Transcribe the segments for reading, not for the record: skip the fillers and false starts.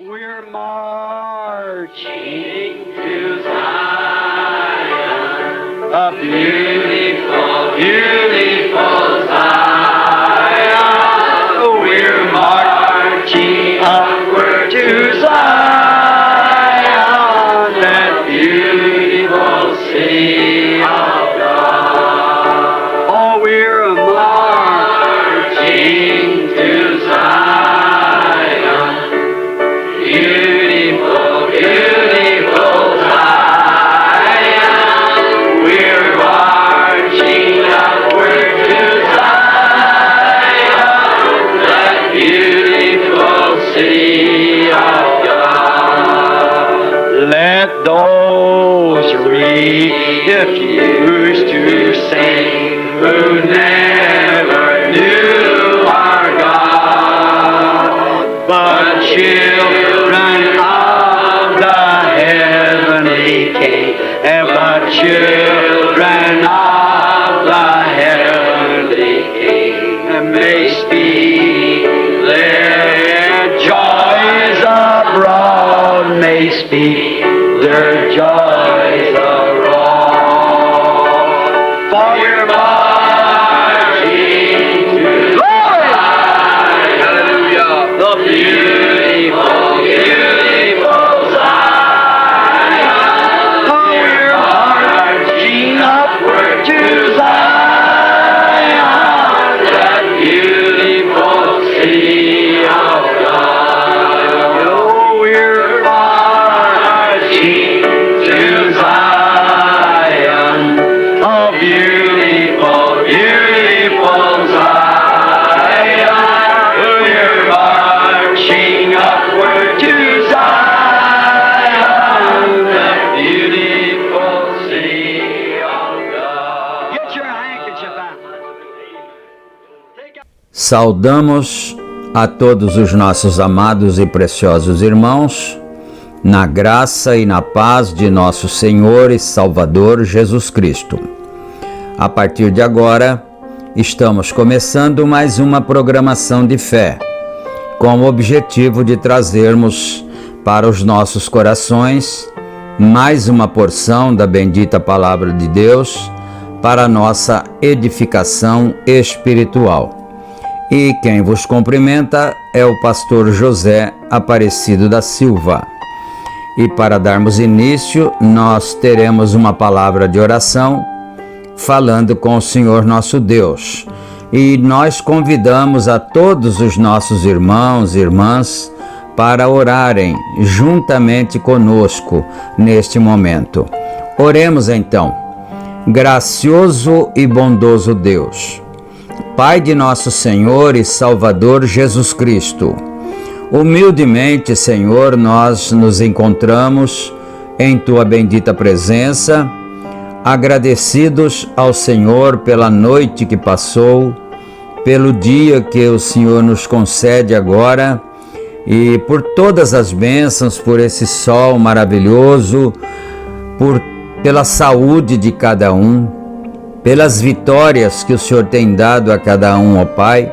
We're marching to Zion, a beautiful, beautiful Zion. We're marching upward to Zion, that beautiful city of God. Oh, we're marching to Zion. Beautiful, beautiful Zion. We're marching upward to Zion, that beautiful city of God. Let those refuse to sing who never knew our God, but children of the heavenly King, but children of the heavenly King may speak their joys abroad, may speak their joys abroad. For we're marching to Zion, hallelujah, the beautiful, beautiful Zion. Oh, we're marching upward to Zion, that beautiful city of God. Oh, we're marching to Zion, a beautiful, beautiful Zion. We're marching upward to Zion, the beautiful city of God. Get your handkerchief out. Saudamos a todos os nossos amados e preciosos irmãos, na graça e na paz de nosso Senhor e Salvador Jesus Cristo. A partir de agora, estamos começando mais uma programação de fé, com o objetivo de trazermos para os nossos corações mais uma porção da bendita Palavra de Deus para a nossa edificação espiritual. E quem vos cumprimenta é o pastor José Aparecido da Silva. E para darmos início, nós teremos uma palavra de oração falando com o Senhor nosso Deus. E nós convidamos a todos os nossos irmãos e irmãs para orarem juntamente conosco neste momento. Oremos então. Gracioso e bondoso Deus, Pai de nosso Senhor e Salvador Jesus Cristo, humildemente, Senhor, nós nos encontramos em Tua bendita presença, agradecidos ao Senhor pela noite que passou, pelo dia que o Senhor nos concede agora e por todas as bênçãos, por esse sol maravilhoso, pela saúde de cada um, pelas vitórias que o Senhor tem dado a cada um, ó Pai.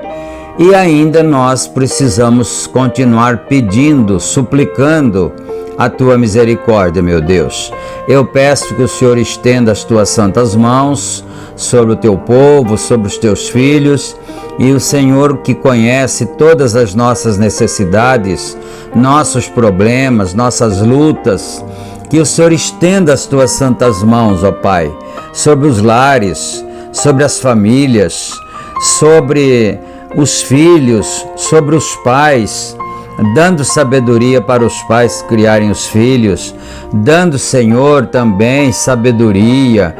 E ainda nós precisamos continuar pedindo, suplicando a tua misericórdia, meu Deus. Eu peço que o Senhor estenda as tuas santas mãos sobre o teu povo, sobre os teus filhos, e o Senhor, que conhece todas as nossas necessidades, nossos problemas, nossas lutas, que o Senhor estenda as tuas santas mãos, ó Pai, sobre os lares, sobre as famílias, sobre os filhos, sobre os pais, dando sabedoria para os pais criarem os filhos, dando, Senhor, também sabedoria,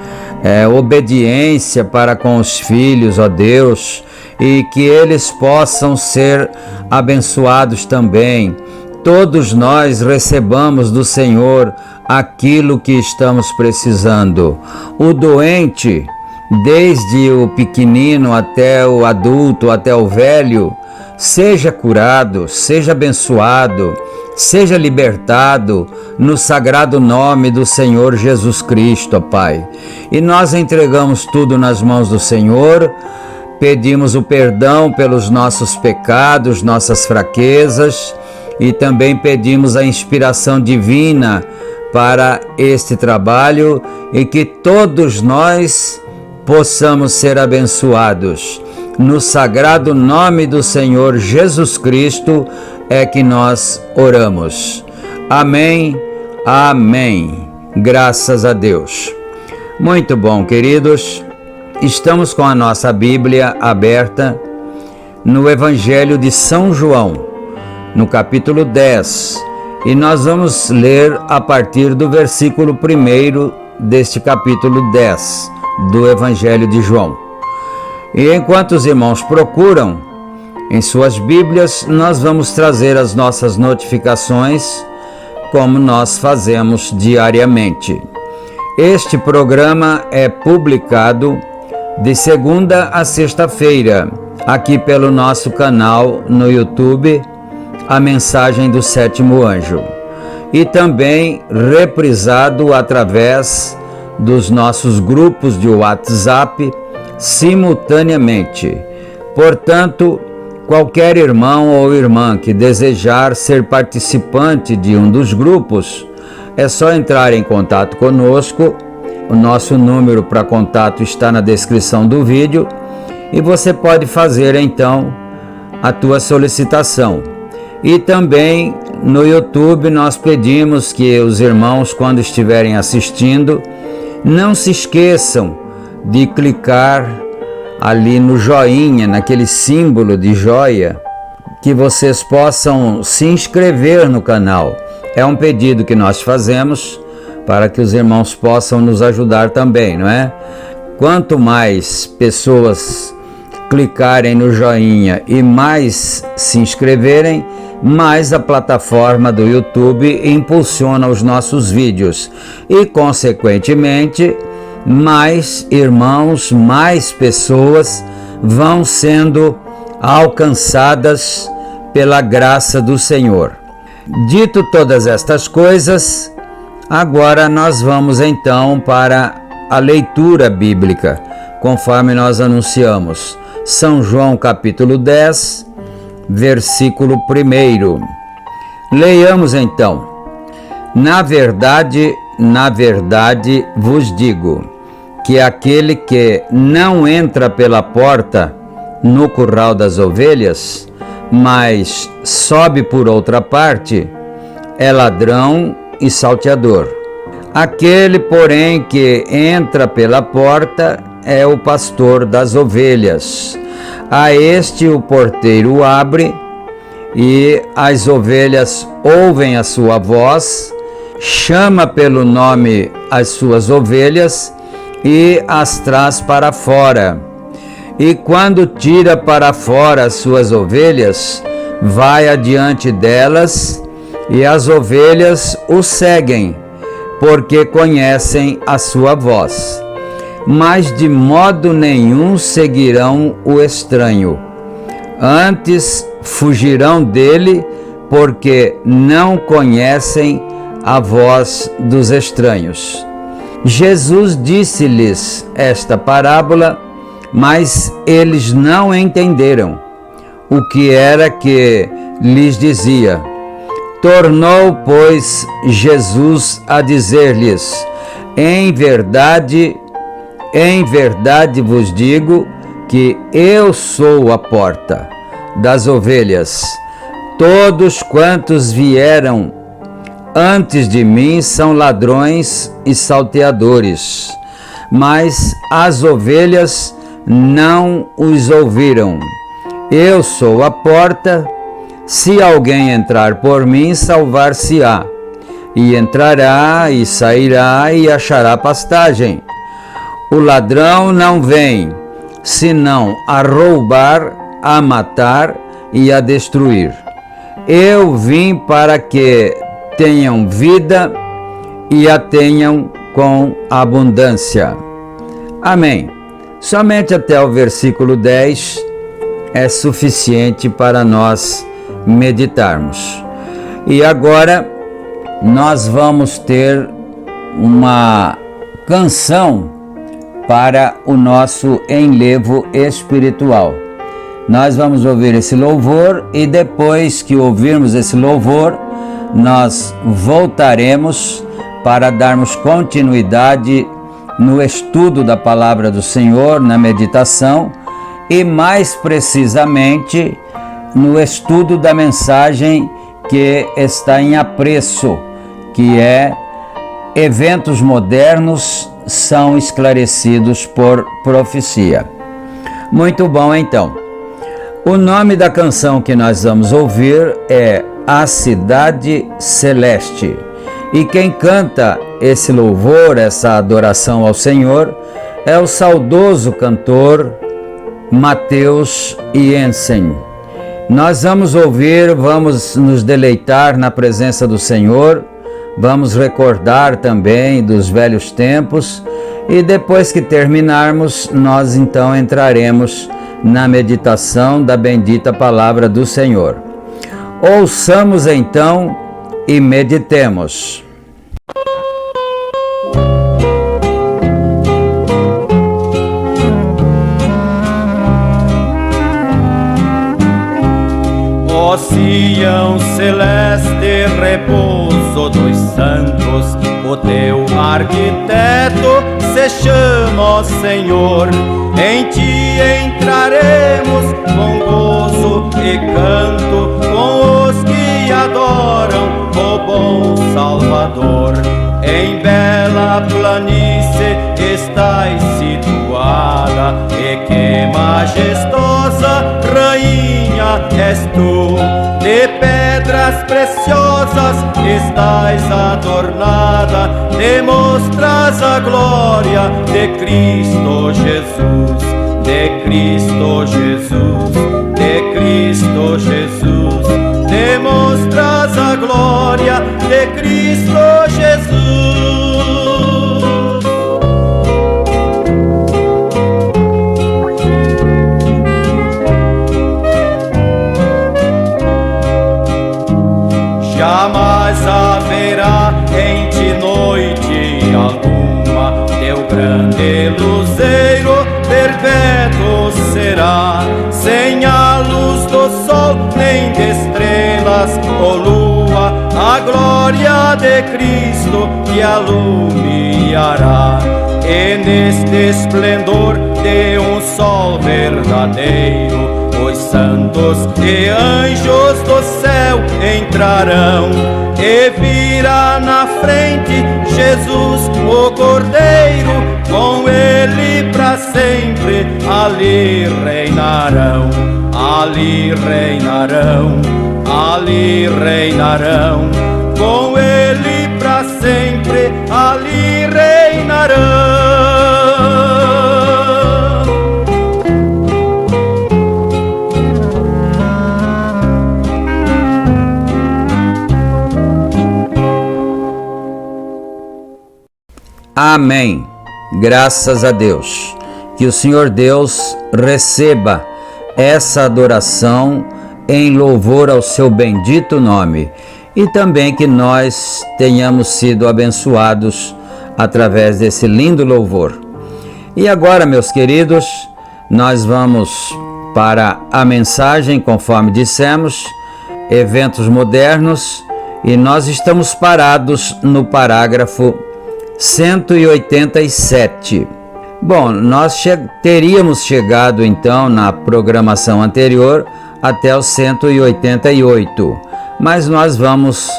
obediência para com os filhos, ó Deus, e que eles possam ser abençoados também. Todos nós recebamos do Senhor aquilo que estamos precisando. O doente, desde o pequenino até o adulto, até o velho, seja curado, seja abençoado, seja libertado no sagrado nome do Senhor Jesus Cristo, ó Pai. E nós entregamos tudo nas mãos do Senhor, pedimos o perdão pelos nossos pecados, nossas fraquezas, e também pedimos a inspiração divina para este trabalho e que todos nós possamos ser abençoados. No sagrado nome do Senhor Jesus Cristo é que nós oramos. Amém, amém. Graças a Deus. Muito bom, queridos. Estamos com a nossa Bíblia aberta no Evangelho de São João, no capítulo 10. E nós vamos ler a partir do versículo 1 deste capítulo 10 do Evangelho de João. E enquanto os irmãos procuram em suas Bíblias, nós vamos trazer as nossas notificações, como nós fazemos diariamente. Este programa é publicado de segunda a sexta-feira, aqui pelo nosso canal no YouTube, A Mensagem do Sétimo Anjo, e também reprisado através dos nossos grupos de WhatsApp simultaneamente. Portanto, qualquer irmão ou irmã que desejar ser participante de um dos grupos, é só entrar em contato conosco. O nosso número para contato está na descrição do vídeo e você pode fazer então a tua solicitação. E também no YouTube nós pedimos que os irmãos, quando estiverem assistindo, não se esqueçam de clicar ali no joinha, naquele símbolo de joia, que vocês possam se inscrever no canal. É um pedido que nós fazemos para que os irmãos possam nos ajudar também, não é? Quanto mais pessoas clicarem no joinha e mais se inscreverem, mais a plataforma do YouTube impulsiona os nossos vídeos e, consequentemente, mais irmãos, mais pessoas vão sendo alcançadas pela graça do Senhor. Dito todas estas coisas, agora nós vamos então para a leitura bíblica, conforme nós anunciamos. São João capítulo 10, versículo 1. Leiamos então. Na verdade vos digo, que aquele que não entra pela porta no curral das ovelhas, mas sobe por outra parte, é ladrão e salteador. Aquele, porém, que entra pela porta é o pastor das ovelhas. A este o porteiro abre, e as ovelhas ouvem a sua voz, chama pelo nome as suas ovelhas e as traz para fora. E quando tira para fora as suas ovelhas, vai adiante delas, e as ovelhas o seguem, porque conhecem a sua voz. Mas de modo nenhum seguirão o estranho. Antes fugirão dele, porque não conhecem a voz dos estranhos. Jesus disse-lhes esta parábola, mas eles não entenderam o que era que lhes dizia. Tornou, pois, Jesus a dizer-lhes: em verdade vos digo que eu sou a porta das ovelhas. Todos quantos vieram antes de mim são ladrões e salteadores, mas as ovelhas não os ouviram. Eu sou a porta. Se alguém entrar por mim, salvar-se-á, e entrará e sairá e achará pastagem. O ladrão não vem, senão a roubar, a matar e a destruir. Eu vim para que tenham vida e a tenham com abundância. Amém. Somente até o versículo 10 é suficiente para nós meditarmos. E agora nós vamos ter uma canção para o nosso enlevo espiritual. Nós vamos ouvir esse louvor e depois que ouvirmos esse louvor, nós voltaremos para darmos continuidade no estudo da palavra do Senhor, na meditação e mais precisamente no estudo da mensagem que está em apreço, que é eventos modernos são esclarecidos por profecia. Muito bom, então. O nome da canção que nós vamos ouvir é A Cidade Celeste. E quem canta esse louvor, essa adoração ao Senhor, é o saudoso cantor Mateus Jensen. Nós vamos ouvir, vamos nos deleitar na presença do Senhor, vamos recordar também dos velhos tempos e depois que terminarmos, nós então entraremos na meditação da bendita palavra do Senhor. Ouçamos então e meditemos. Ó Sião celeste, repouso dos santos, o teu arquiteto se chama, ó Senhor. Em ti entraremos com gozo e canto, com os que adoram o bom Salvador. Em bela planície estás situada, e que majestosa rainha és tu. De pedras preciosas estás adornada, demonstras a glória de Cristo Jesus, de Cristo Jesus, de Cristo Jesus. Demonstras a glória de Cristo Jesus. Jamais haverá em ti noite alguma, teu grande luzeiro perpétuo será, sem a luz do sol nem de estrelas ou lua, a glória de Cristo te alumiará. E neste esplendor de um sol verdadeiro, os santos e anjos do céu entrarão, e virá na frente Jesus o Cordeiro, com ele para sempre ali reinarão, ali reinarão, ali reinarão, com ele para sempre ali reinarão. Amém. Graças a Deus. Que o Senhor Deus receba essa adoração em louvor ao seu bendito nome e também que nós tenhamos sido abençoados através desse lindo louvor. E agora, meus queridos, nós vamos para a mensagem, conforme dissemos, eventos modernos, e nós estamos parados no parágrafo 187. Bom, nós teríamos chegado então na programação anterior até o 188, mas nós vamos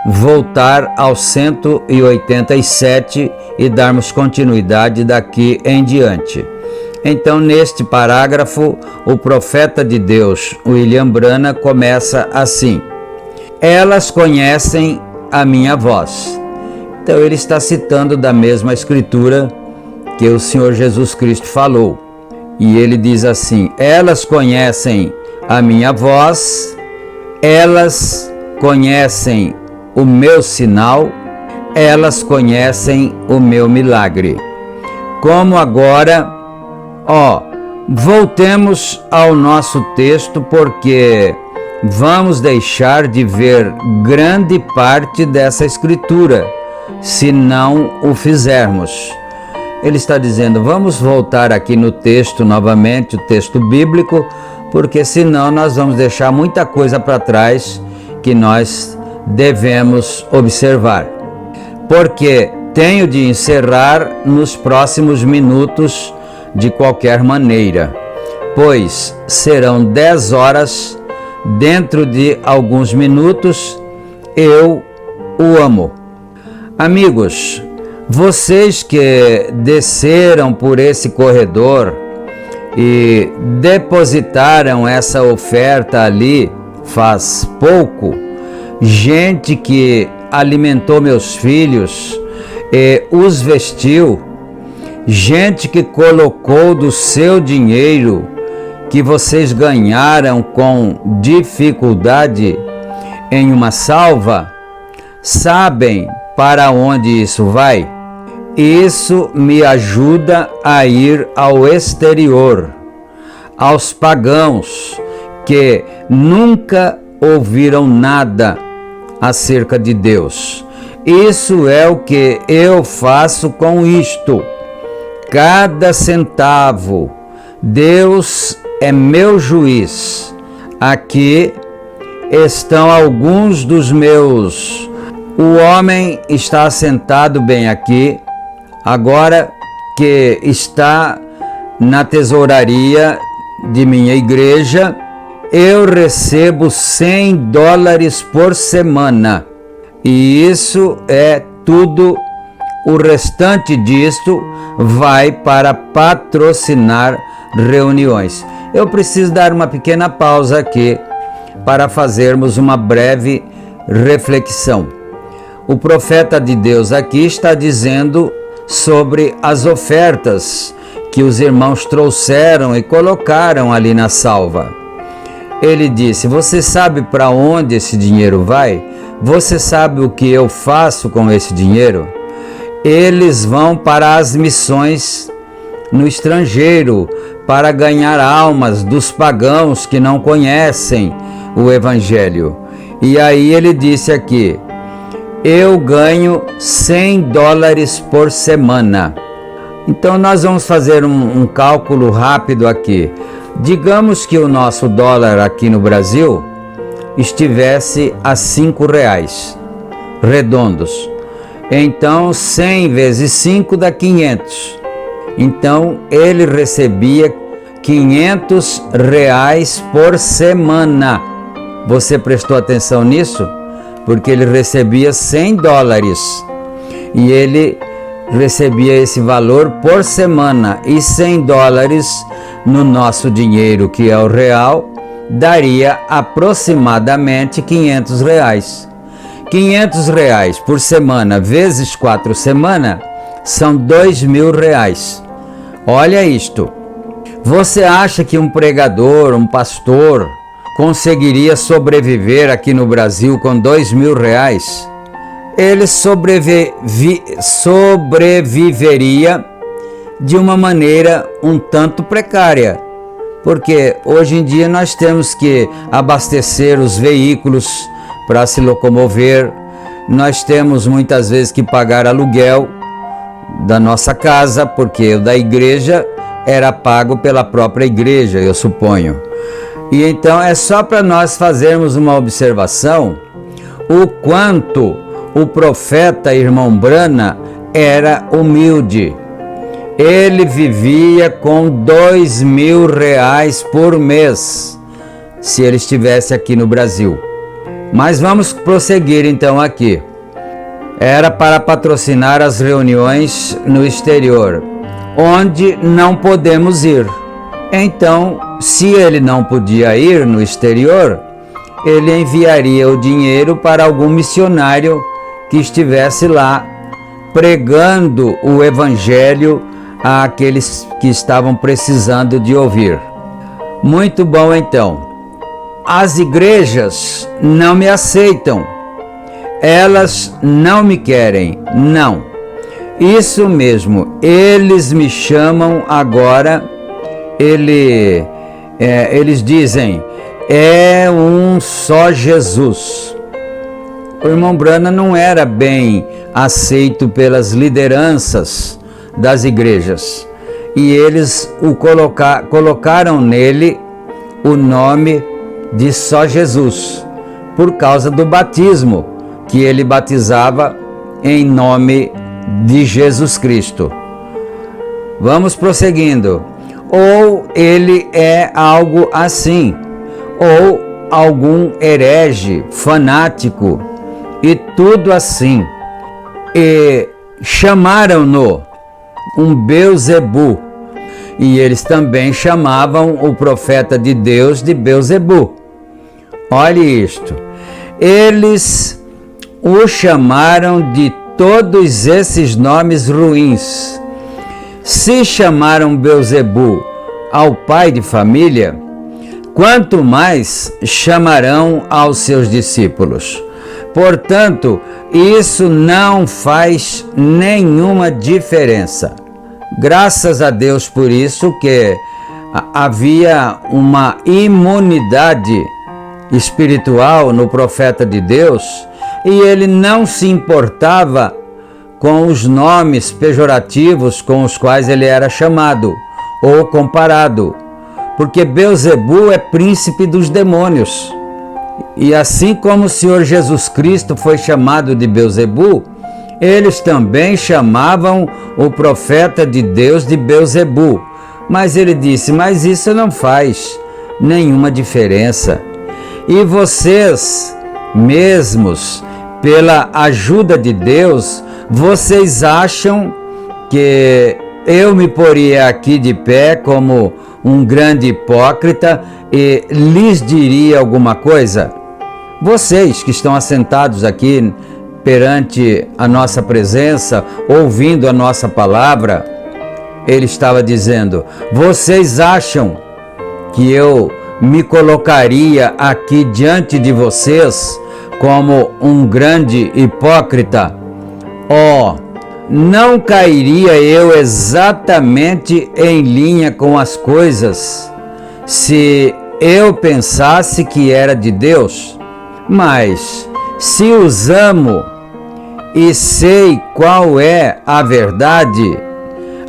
voltar ao 187 e darmos continuidade daqui em diante. Então, neste parágrafo, o profeta de Deus, William Branham, começa assim: elas conhecem a minha voz. Então, ele está citando da mesma escritura que o Senhor Jesus Cristo falou. E ele diz assim: elas conhecem a minha voz, elas conhecem o meu sinal, elas conhecem o meu milagre. Como agora, voltemos ao nosso texto, porque vamos deixar de ver grande parte dessa escritura, se não o fizermos. Ele está dizendo, vamos voltar aqui no texto novamente, o texto bíblico, porque senão nós vamos deixar muita coisa para trás que nós devemos observar. Porque tenho de encerrar nos próximos minutos de qualquer maneira, pois serão 10 horas, dentro de alguns minutos, eu o amo. Amigos, vocês que desceram por esse corredor e depositaram essa oferta ali faz pouco, gente que alimentou meus filhos e os vestiu, gente que colocou do seu dinheiro que vocês ganharam com dificuldade em uma salva, sabem para onde isso vai? Isso me ajuda a ir ao exterior, aos pagãos que nunca ouviram nada acerca de Deus. Isso é o que eu faço com isto. Cada centavo, Deus é meu juiz. Aqui estão alguns dos meus. O homem está sentado bem aqui, agora que está na tesouraria de minha igreja. Eu recebo $100 por semana, e isso é tudo. O restante disto vai para patrocinar reuniões. Eu preciso dar uma pequena pausa aqui para fazermos uma breve reflexão. O profeta de Deus aqui está dizendo sobre as ofertas que os irmãos trouxeram e colocaram ali na salva. Ele disse, você sabe para onde esse dinheiro vai? Você sabe o que eu faço com esse dinheiro? Eles vão para as missões no estrangeiro, para ganhar almas dos pagãos que não conhecem o Evangelho. E aí ele disse aqui, eu ganho $100 por semana. Então nós vamos fazer um cálculo rápido aqui. Digamos que o nosso dólar aqui no Brasil estivesse a R$5 redondos. Então 100 vezes 5 dá 500. Então ele recebia R$500 por semana. Você prestou atenção nisso? Porque ele recebia $100 e ele recebia esse valor por semana, e $100 no nosso dinheiro, que é o real, daria aproximadamente R$500. R$500 por semana vezes 4 semanas são R$2.000. Olha isto. Você acha que um pregador, um pastor, conseguiria sobreviver aqui no Brasil com R$2.000? Ele sobreviveria de uma maneira um tanto precária, porque hoje em dia nós temos que abastecer os veículos para se locomover, nós temos muitas vezes que pagar aluguel da nossa casa, porque o da igreja era pago pela própria igreja, eu suponho. E então é só para nós fazermos uma observação, o quanto o profeta irmão Brana era humilde. Ele vivia com R$2.000 por mês, se ele estivesse aqui no Brasil. Mas vamos prosseguir então aqui. Era para patrocinar as reuniões no exterior, onde não podemos ir. Então, se ele não podia ir no exterior, ele enviaria o dinheiro para algum missionário que estivesse lá pregando o evangelho àqueles que estavam precisando de ouvir. Muito bom então. As igrejas não me aceitam. Elas não me querem. Não. Isso mesmo. Eles me chamam agora. Eles dizem, é um só Jesus. O irmão Brana não era bem aceito pelas lideranças das igrejas. E eles colocaram nele o nome de só Jesus, por causa do batismo, que ele batizava em nome de Jesus Cristo. Vamos prosseguindo. Ou ele é algo assim, ou algum herege, fanático, e tudo assim. E chamaram-no um Belzebu, e eles também chamavam o profeta de Deus de Belzebu. Olhe isto. Eles o chamaram de todos esses nomes ruins. Se chamaram Belzebu ao pai de família, quanto mais chamarão aos seus discípulos. Portanto, isso não faz nenhuma diferença. Graças a Deus por isso que havia uma imunidade espiritual no profeta de Deus, e ele não se importava com os nomes pejorativos com os quais ele era chamado ou comparado, porque Belzebu é príncipe dos demônios. E assim como o Senhor Jesus Cristo foi chamado de Belzebu, eles também chamavam o profeta de Deus de Belzebu. Mas ele disse, mas isso não faz nenhuma diferença. E vocês mesmos, pela ajuda de Deus, vocês acham que eu me poria aqui de pé como um grande hipócrita e lhes diria alguma coisa? Vocês que estão assentados aqui perante a nossa presença, ouvindo a nossa palavra, ele estava dizendo, vocês acham que eu me colocaria aqui diante de vocês como um grande hipócrita? Oh, não cairia eu exatamente em linha com as coisas se eu pensasse que era de Deus? Mas se os amo e sei qual é a verdade,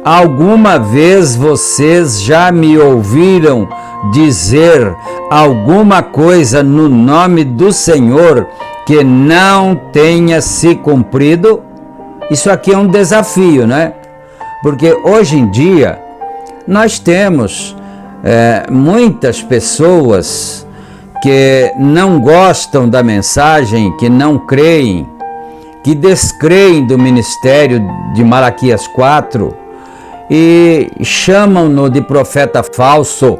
alguma vez vocês já me ouviram dizer alguma coisa no nome do Senhor que não tenha se cumprido? Isso aqui é um desafio, né? Porque hoje em dia nós temos muitas pessoas que não gostam da mensagem, que não creem, que descreem do ministério de Malaquias 4 e chamam-no de profeta falso,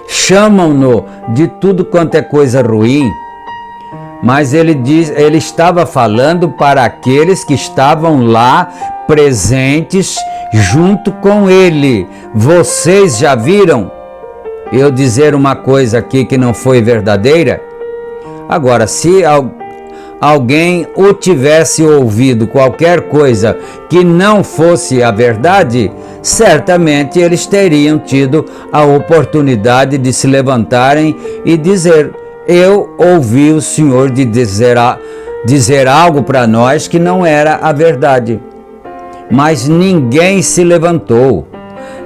chamam-no de tudo quanto é coisa ruim. Mas ele estava falando para aqueles que estavam lá presentes junto com ele. Vocês já viram eu dizer uma coisa aqui que não foi verdadeira? Agora, se alguém o tivesse ouvido qualquer coisa que não fosse a verdade, certamente eles teriam tido a oportunidade de se levantarem e dizer, eu ouvi o Senhor dizer algo para nós que não era a verdade. Mas ninguém se levantou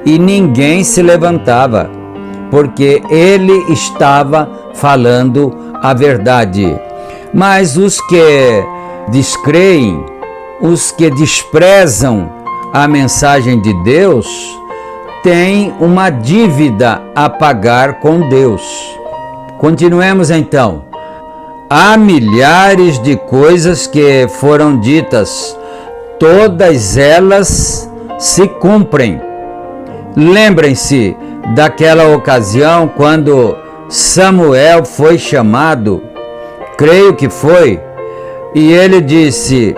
e ninguém se levantava, porque ele estava falando a verdade. Mas os que descreem, os que desprezam a mensagem de Deus, têm uma dívida a pagar com Deus. Continuemos então. Há milhares de coisas que foram ditas, todas elas se cumprem. Lembrem-se daquela ocasião quando Samuel foi chamado, creio que foi, e ele disse: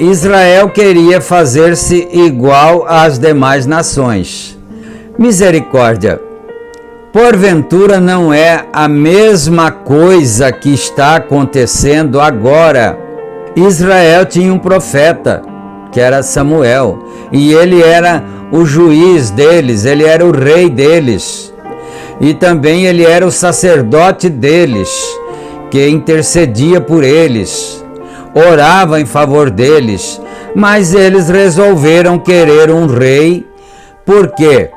Israel queria fazer-se igual às demais nações. Misericórdia! Porventura não é a mesma coisa que está acontecendo agora. Israel tinha um profeta, que era Samuel, e ele era o juiz deles, ele era o rei deles, e também ele era o sacerdote deles, que intercedia por eles, orava em favor deles, mas eles resolveram querer um rei. Por quê?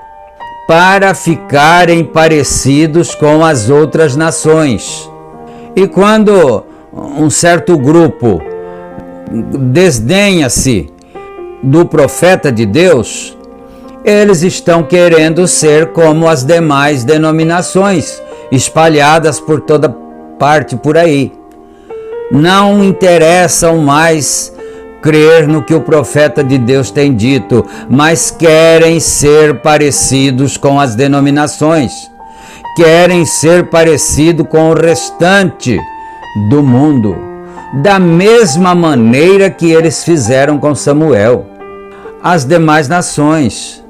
Para ficarem parecidos com as outras nações. E quando um certo grupo desdenha-se do profeta de Deus, eles estão querendo ser como as demais denominações, espalhadas por toda parte por aí. Não interessam mais crer no que o profeta de Deus tem dito, mas querem ser parecidos com as denominações, querem ser parecido com o restante do mundo, da mesma maneira que eles fizeram com Samuel, as demais nações.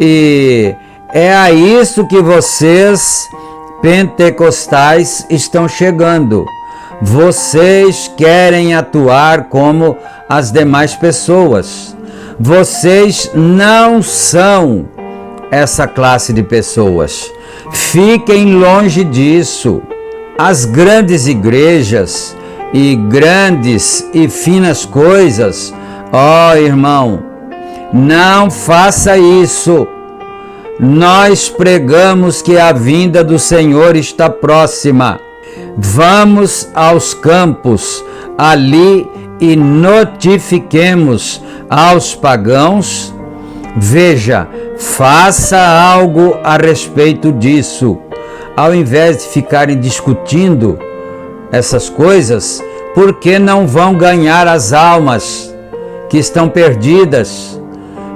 E é a isso que vocês, pentecostais, estão chegando. Vocês querem atuar como as demais pessoas. Vocês não são essa classe de pessoas. Fiquem longe disso. As grandes igrejas e grandes e finas coisas, ó irmão, não faça isso. Nós pregamos que a vinda do Senhor está próxima. Vamos aos campos ali e notifiquemos aos pagãos. Veja, faça algo a respeito disso. Ao invés de ficarem discutindo essas coisas, porque não vão ganhar as almas que estão perdidas,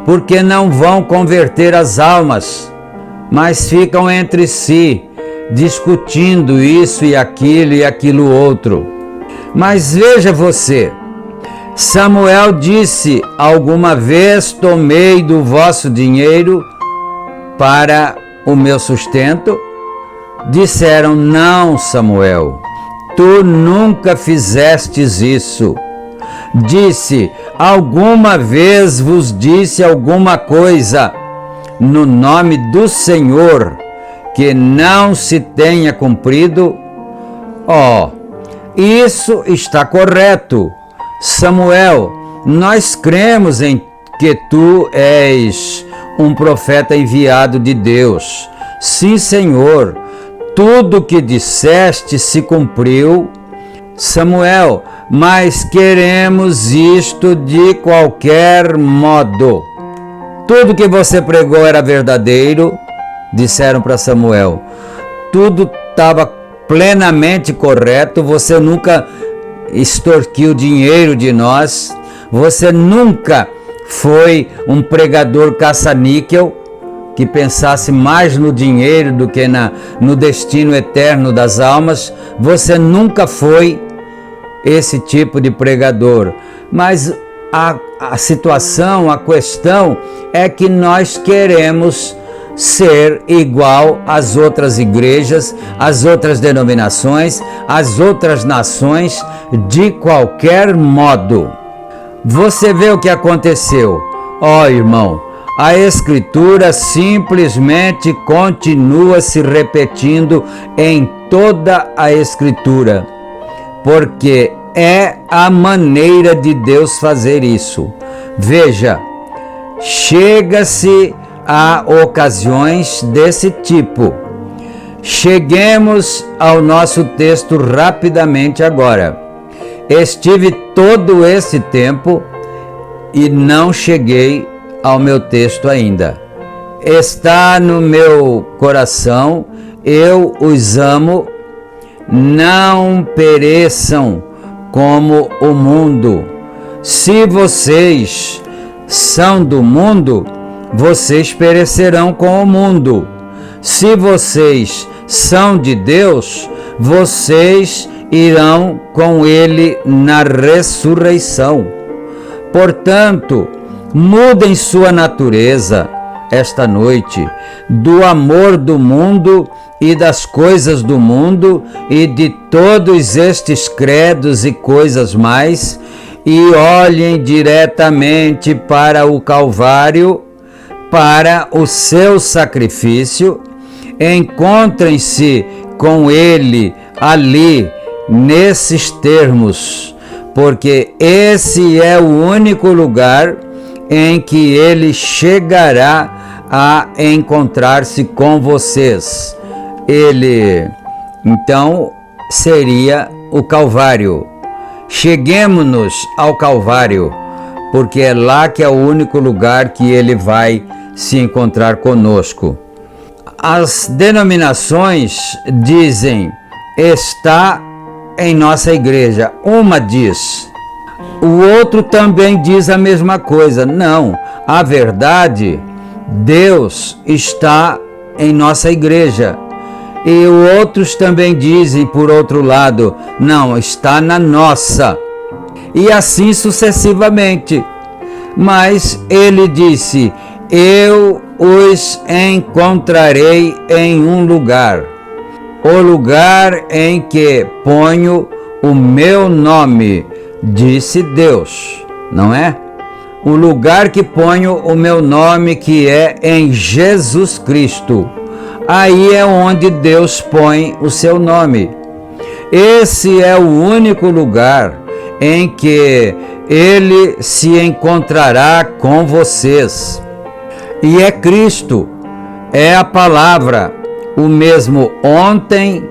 porque não vão converter as almas, mas ficam entre si, discutindo isso e aquilo outro. Mas veja você, Samuel disse: alguma vez tomei do vosso dinheiro para o meu sustento? Disseram: não, Samuel, tu nunca fizestes isso. Disse: alguma vez vos disse alguma coisa no nome do Senhor que não se tenha cumprido? Isso está correto. Samuel, nós cremos em que tu és um profeta enviado de Deus. Sim, Senhor, tudo que disseste se cumpriu. Samuel, mas queremos isto de qualquer modo. Tudo que você pregou era verdadeiro, disseram para Samuel. Tudo estava plenamente correto, você nunca extorquiu dinheiro de nós, você nunca foi um pregador caça-níquel que pensasse mais no dinheiro do que no destino eterno das almas. Você nunca foi esse tipo de pregador. Mas a situação, a questão é que nós queremos ser igual às outras igrejas, às outras denominações, às outras nações, de qualquer modo. Você vê o que aconteceu? Irmão, a Escritura simplesmente continua se repetindo em toda a Escritura, porque é a maneira de Deus fazer isso. Veja, chega-se a ocasiões desse tipo. Cheguemos ao nosso texto rapidamente agora. Estive todo esse tempo e não cheguei ao meu texto ainda. Está no meu coração, eu os amo, não pereçam como o mundo. Se vocês são do mundo, vocês perecerão com o mundo. Se vocês são de Deus, vocês irão com Ele na ressurreição. Portanto, mudem sua natureza esta noite do amor do mundo e das coisas do mundo e de todos estes credos e coisas mais, e olhem diretamente para o Calvário, para o seu sacrifício. Encontrem-se com Ele ali, nesses termos, porque esse é o único lugar em que Ele chegará a encontrar-se com vocês. Ele, então, seria o Calvário. Cheguemos-nos ao Calvário, porque é lá que é o único lugar que Ele vai se encontrar conosco. As denominações dizem, está em nossa igreja. Uma diz, o outro também diz a mesma coisa. Não, a verdade, Deus está em nossa igreja. E outros também dizem, por outro lado, não, está na nossa. E assim sucessivamente. Mas ele disse, eu os encontrarei em um lugar. O lugar em que ponho o meu nome, disse Deus, não é? O lugar que ponho o meu nome, que é em Jesus Cristo. Aí é onde Deus põe o seu nome. Esse é o único lugar em que Ele se encontrará com vocês. E é Cristo, é a palavra, o mesmo ontem.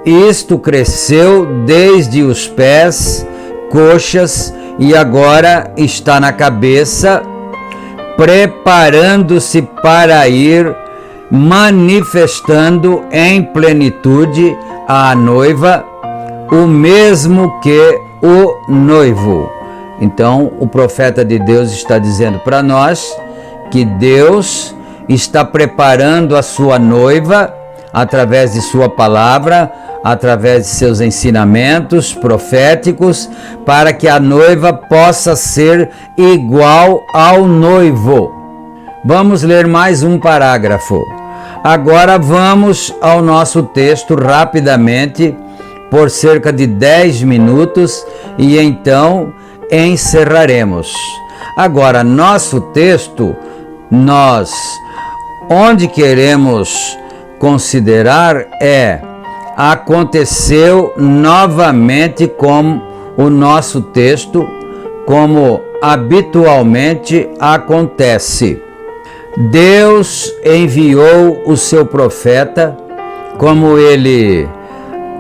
Isto cresceu desde os pés, coxas, e agora está na cabeça, preparando-se para ir, manifestando em plenitude a noiva, o mesmo que o noivo. Então, o profeta de Deus está dizendo para nós que Deus está preparando a sua noiva através de sua palavra, através de seus ensinamentos proféticos, para que a noiva possa ser igual ao noivo. Vamos ler mais um parágrafo. Agora vamos ao nosso texto rapidamente, por cerca de 10 minutos, e então encerraremos. Agora, nosso texto, onde queremos considerar aconteceu novamente com o nosso texto, como habitualmente acontece. Deus enviou o seu profeta, como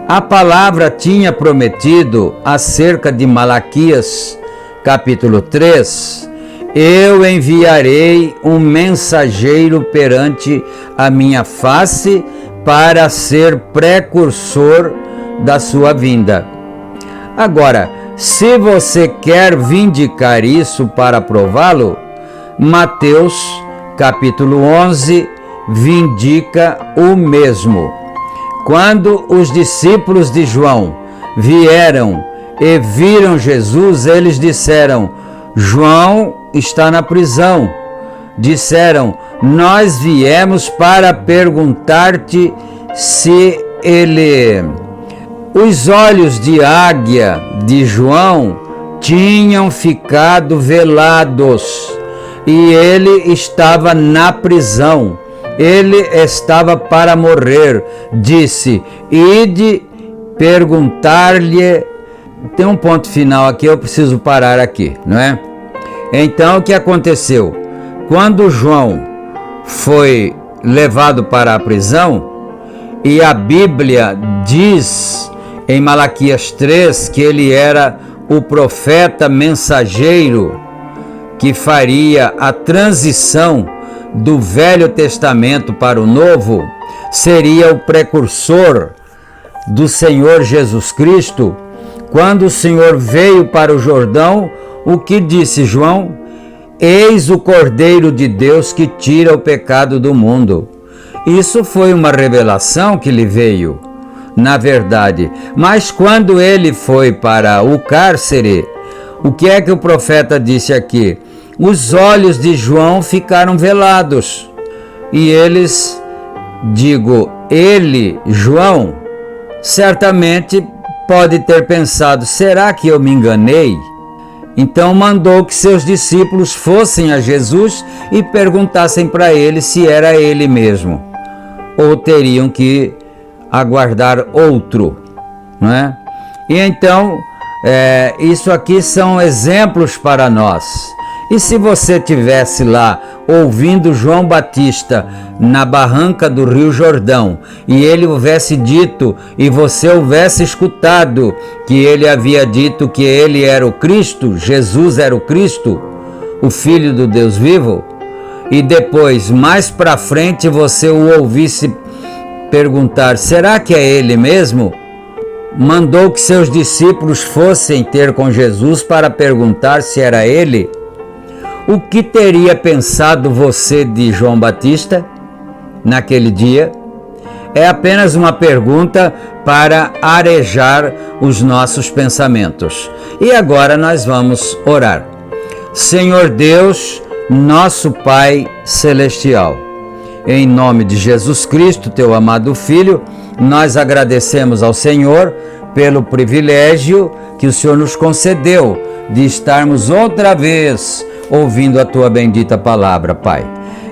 a palavra tinha prometido acerca de Malaquias, capítulo 3, eu enviarei um mensageiro perante a minha face para ser precursor da sua vinda. Agora, se você quer vindicar isso para prová-lo, Mateus capítulo 11 vindica o mesmo. Quando os discípulos de João vieram e viram Jesus, eles disseram, João está na prisão. Disseram, nós viemos para perguntar-te se ele... Os olhos de águia de João tinham ficado velados e ele estava na prisão. Ele estava para morrer. Disse, ide perguntar-lhe... Tem um ponto final aqui, eu preciso parar aqui, não é? Então, o que aconteceu? Quando João foi levado para a prisão, e a Bíblia diz em Malaquias 3 que ele era o profeta mensageiro que faria a transição do Velho Testamento para o Novo, seria o precursor do Senhor Jesus Cristo. Quando o Senhor veio para o Jordão, o que disse João? Eis o Cordeiro de Deus que tira o pecado do mundo. Isso foi uma revelação que lhe veio, na verdade. Mas quando ele foi para o cárcere, o que é que o profeta disse aqui? Os olhos de João ficaram velados. E ele, João, certamente pode ter pensado, será que eu me enganei? Então mandou que seus discípulos fossem a Jesus e perguntassem para ele se era ele mesmo, ou teriam que aguardar outro, não é? E então, isso aqui são exemplos para nós. E se você tivesse lá ouvindo João Batista na barranca do Rio Jordão e ele houvesse dito e você houvesse escutado que ele havia dito que ele era o Cristo, Jesus era o Cristo, o Filho do Deus vivo, e depois, mais para frente, você o ouvisse perguntar, será que é ele mesmo? Mandou que seus discípulos fossem ter com Jesus para perguntar se era ele. O que teria pensado você de João Batista naquele dia? É apenas uma pergunta para arejar os nossos pensamentos. E agora nós vamos orar. Senhor Deus, nosso Pai Celestial, em nome de Jesus Cristo, teu amado Filho, nós agradecemos ao Senhor pelo privilégio que o Senhor nos concedeu de estarmos outra vez ouvindo a tua bendita palavra, Pai.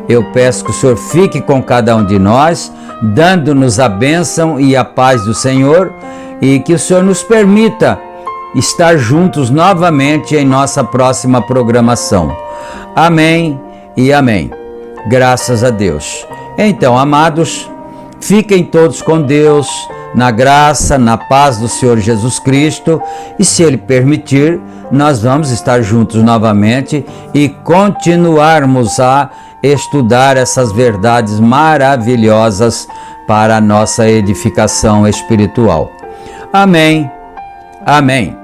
Eu peço que o Senhor fique com cada um de nós, dando-nos a bênção e a paz do Senhor, e que o Senhor nos permita estar juntos novamente em nossa próxima programação. Amém e amém. Graças a Deus. Então, amados, fiquem todos com Deus, na graça, na paz do Senhor Jesus Cristo, e se Ele permitir, nós vamos estar juntos novamente e continuarmos a estudar essas verdades maravilhosas para a nossa edificação espiritual. Amém. Amém.